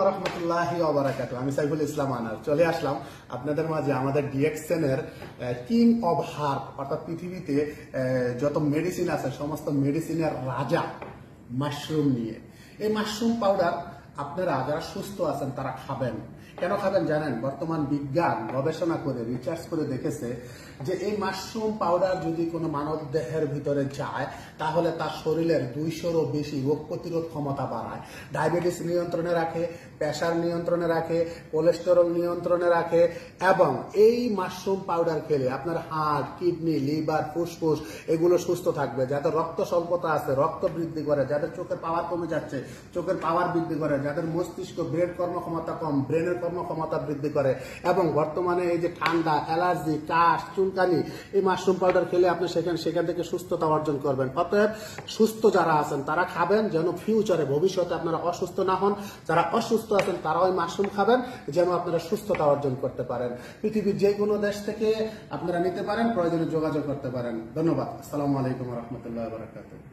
রহমতুল্লাহি ওয়া বারাকাতুহু। আমি সাইফুল ইসলাম আনার চলে আসলাম আপনাদের মাঝে আমাদের ডিএক্সএনের কিং অব হার্ব অর্থাৎ পৃথিবীতে যত মেডিসিন আছে সমস্ত মেডিসিনের রাজা মাশরুম নিয়ে। এই মাশরুম পাউডার আপনারা যারা সুস্থ আছেন তারা খাবেন। কেন খাবেন জানেন? বর্তমান বিজ্ঞান গবেষণা করে রিসার্চ করে দেখেছে যে এই মাশরুম পাউডার যদি কোনো মানব দেহের ভিতরে যায় তাহলে তার শরীরের 200-রও বেশি রোগ প্রতিরোধ ক্ষমতা বাড়ায়, ডায়াবেটিস নিয়ন্ত্রণে রাখে, প্রেসার নিয়ন্ত্রণে রাখে, কোলেস্টেরল নিয়ন্ত্রণে রাখে। এবং এই মাশরুম পাউডার খেলে আপনার হার্ট, কিডনি, লিভার, ফুসফুস এগুলো সুস্থ থাকবে। যাদের রক্ত স্বল্পতা আছে রক্ত বৃদ্ধি করে, যাদের চোখের পাওয়ার কমে যাচ্ছে চোখের পাওয়ার বৃদ্ধি করে, যাদের মস্তিষ্ক ব্রেন কর্মক্ষমতা কম ব্রেনের কর্মক্ষমতা বৃদ্ধি করে। এবং বর্তমানে এই যে ঠান্ডা, অ্যালার্জি, কাশ, চুলকানি, এই মাশরুম পাউডার খেলে আপনি সেখান থেকে সুস্থতা অর্জন করবেন। অতএব সুস্থ যারা আছেন তারা খাবেন যেন ফিউচারে ভবিষ্যতে আপনারা অসুস্থ না হন। যারা অসুস্থ আছেন তারা ওই মাশরুম খাবেন যেন আপনারা সুস্থতা অর্জন করতে পারেন। পৃথিবীর যে কোনো দেশ থেকে আপনারা নিতে পারেন, প্রয়োজনে যোগাযোগ করতে পারেন। ধন্যবাদ। আসসালামু আলাইকুম ওয়া রাহমাতুল্লাহি ওয়া বারাকাতুহু।